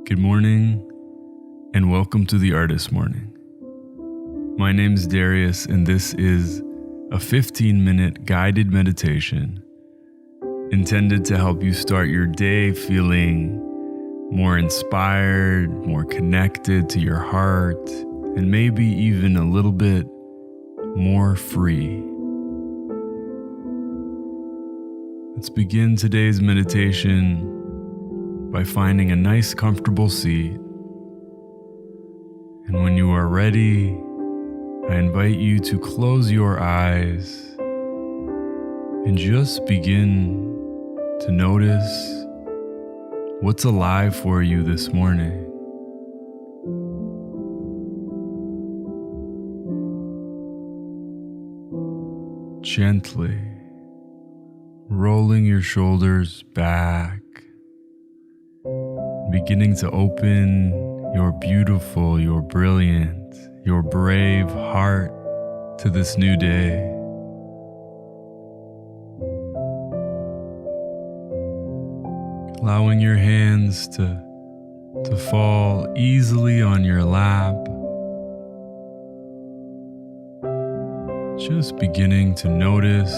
Good morning, and welcome to the Artist Morning. My name is Darius, and this is a 15-minute guided meditation intended to help you start your day feeling more inspired, more connected to your heart, and maybe even a little bit more free. Let's begin today's meditation by finding a nice, comfortable seat. And when you are ready, I invite you to close your eyes and just begin to notice what's alive for you this morning. Gently rolling your shoulders back, beginning to open your beautiful, your brilliant, your brave heart to this new day. Allowing your hands to fall easily on your lap. Just beginning to notice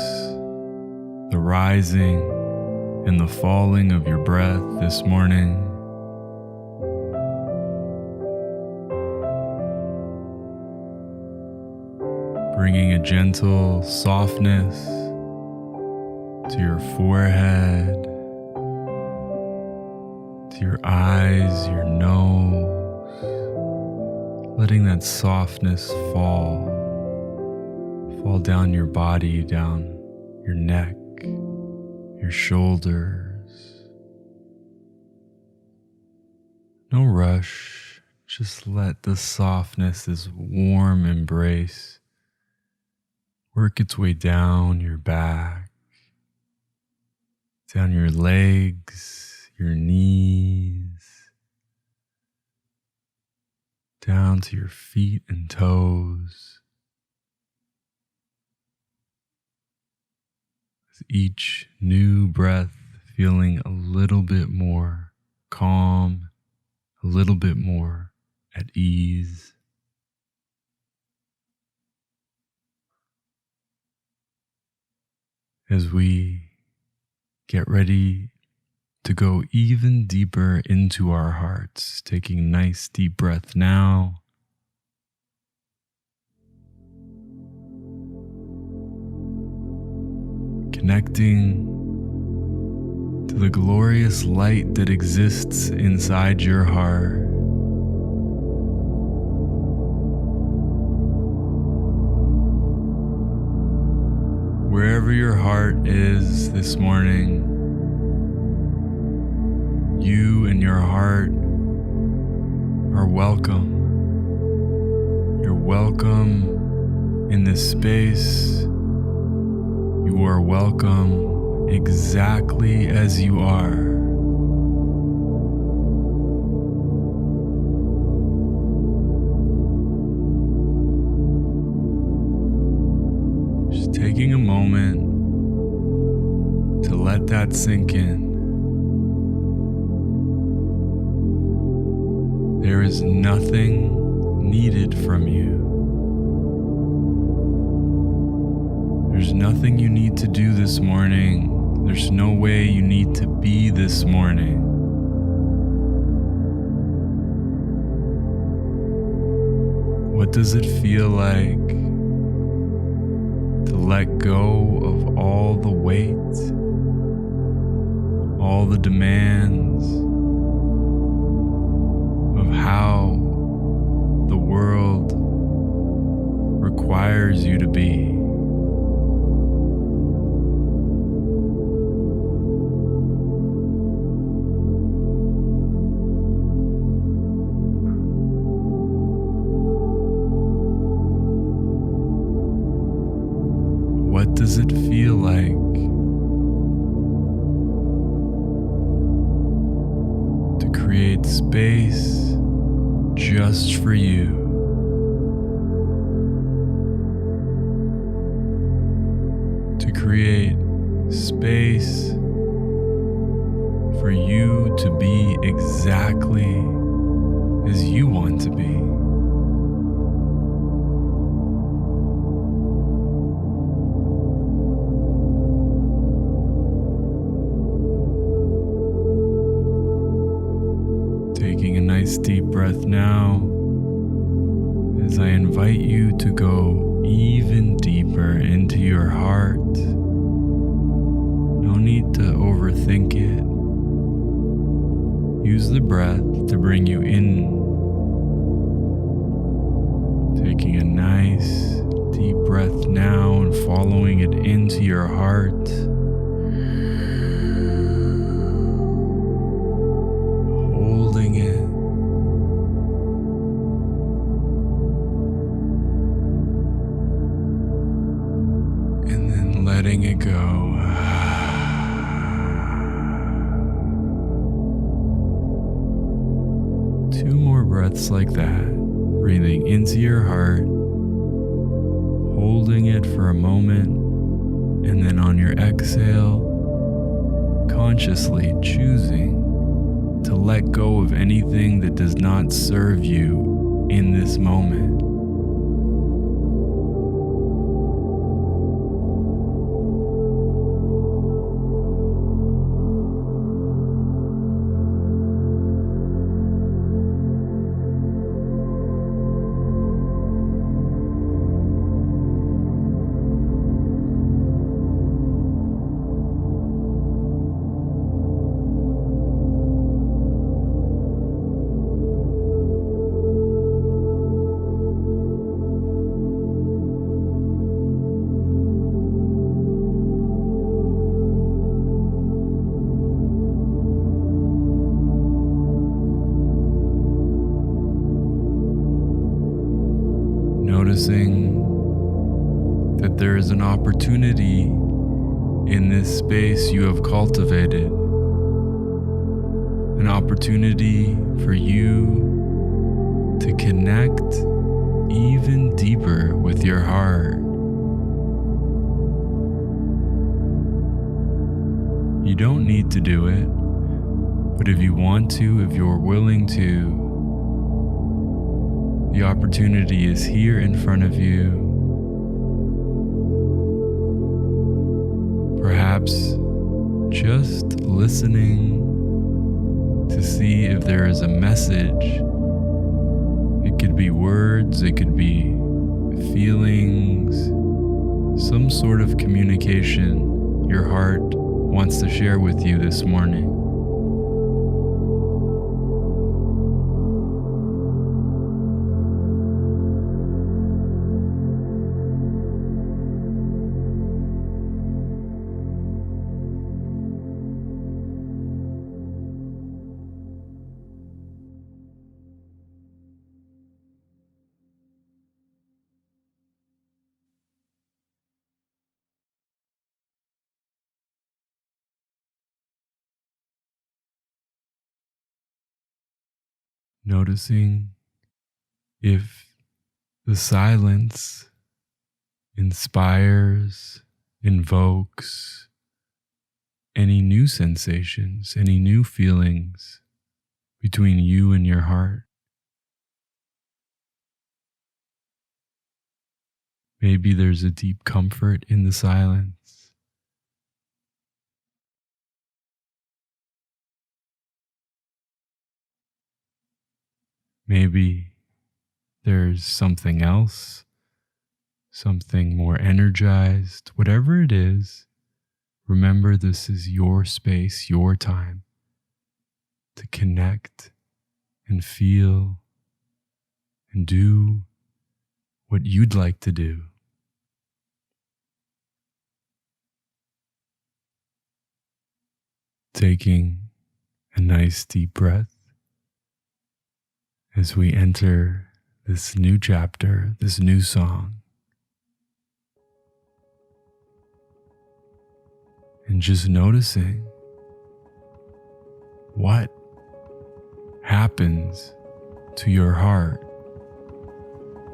the rising and the falling of your breath this morning. Bringing a gentle softness to your forehead, to your eyes, your nose, letting that softness fall down your body, down your neck, your shoulders. No rush, just let the softness, this warm embrace, work its way down your back, down your legs, your knees, down to your feet and toes. With each new breath, feeling a little bit more calm, a little bit more at ease. As we get ready to go even deeper into our hearts, taking a nice deep breath now. Connecting to the glorious light that exists inside your heart. Wherever your heart is this morning, you and your heart are welcome. You're welcome in this space. You are welcome exactly as you are. Taking a moment to let that sink in. There is nothing needed from you. There's nothing you need to do this morning. There's no way you need to be this morning. What does it feel like to let go of all the weight, all the demands of how the world requires you to be? What does it feel like to create space just for you? To create space for you to be exactly as you want to be. Taking a nice deep breath now, as I invite you to go even deeper into your heart. No need to overthink it. Use the breath to bring you in. Taking a nice deep breath now and following it into your heart. Holding it. And then letting it go. Two more breaths like that, breathing into your heart, holding it for a moment, and then on your exhale, consciously choosing to let go of anything that does not serve you in this moment. Noticing that there is an opportunity in this space you have cultivated, an opportunity for you to connect even deeper with your heart. You don't need to do it, but if you want to, if you're willing to, the opportunity is here in front of you. Perhaps just listening to see if there is a message. It could be words, it could be feelings, some sort of communication your heart wants to share with you this morning. Noticing if the silence inspires, invokes any new sensations, any new feelings between you and your heart. Maybe there's a deep comfort in the silence. Maybe there's something else, something more energized. Whatever it is, remember this is your space, your time to connect and feel and do what you'd like to do. Taking a nice deep breath as we enter this new chapter, this new song. And just noticing what happens to your heart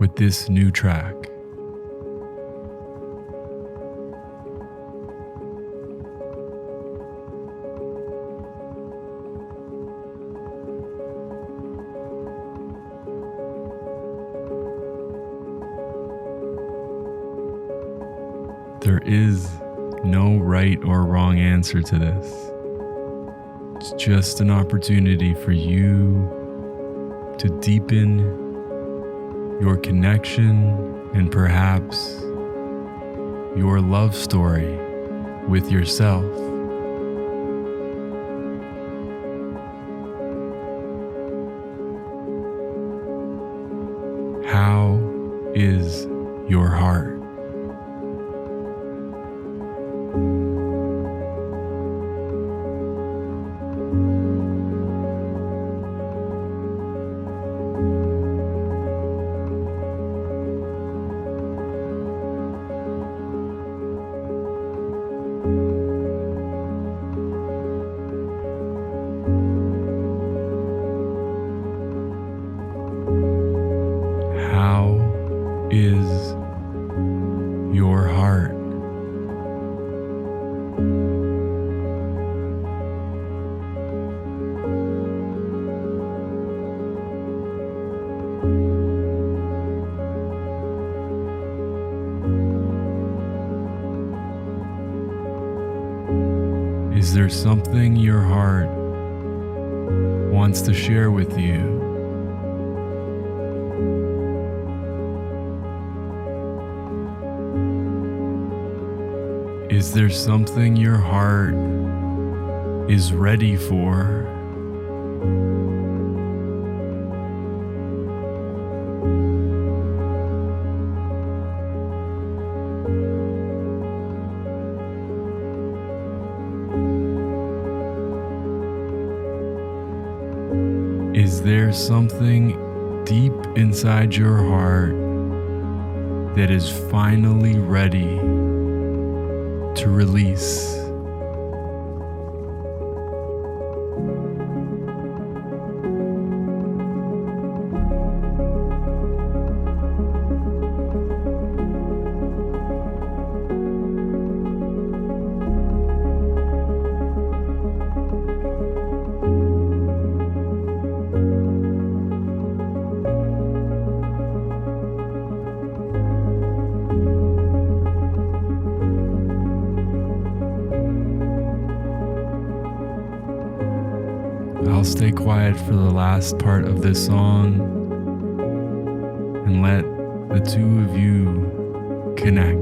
with this new track. There is no right or wrong answer to this. It's just an opportunity for you to deepen your connection and perhaps your love story with yourself. How is your heart? How is your heart? Is there something your heart wants to share with you? Is there something your heart is ready for? Is there something deep inside your heart that is finally ready to release? I'll stay quiet for the last part of this song and let the two of you connect.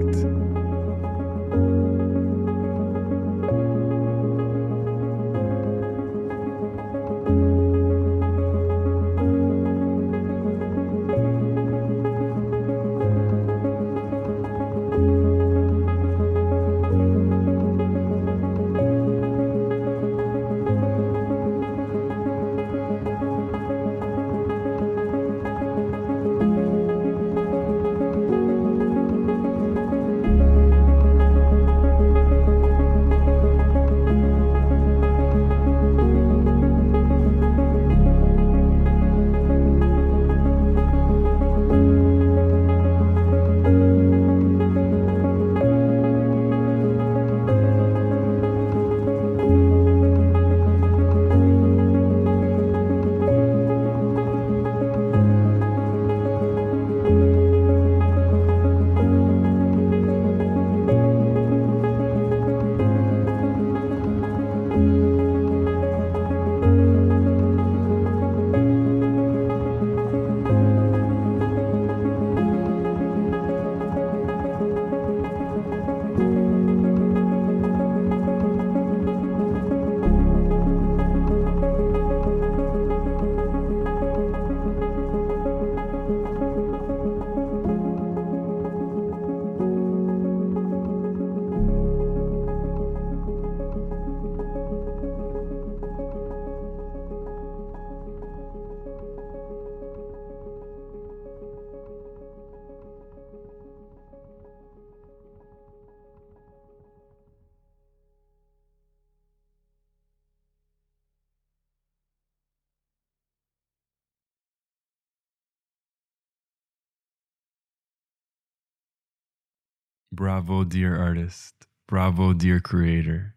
Bravo, dear artist. Bravo, dear creator.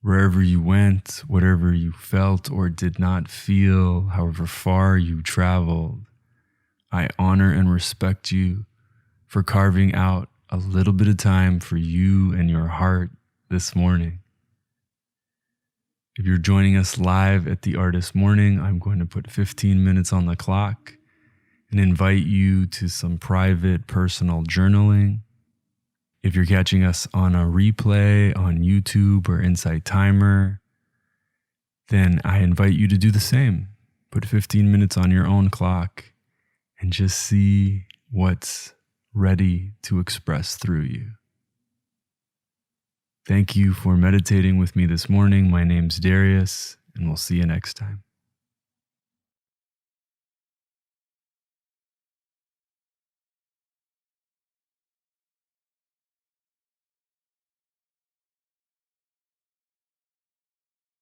Wherever you went, whatever you felt or did not feel, however far you traveled, I honor and respect you for carving out a little bit of time for you and your heart this morning. If you're joining us live at the Artist Morning, I'm going to put 15 minutes on the clock and invite you to some private personal journaling. If you're catching us on a replay on YouTube or Insight Timer, then I invite you to do the same. Put 15 minutes on your own clock and just see what's ready to express through you. Thank you for meditating with me this morning. My name's Darius, and we'll see you next time.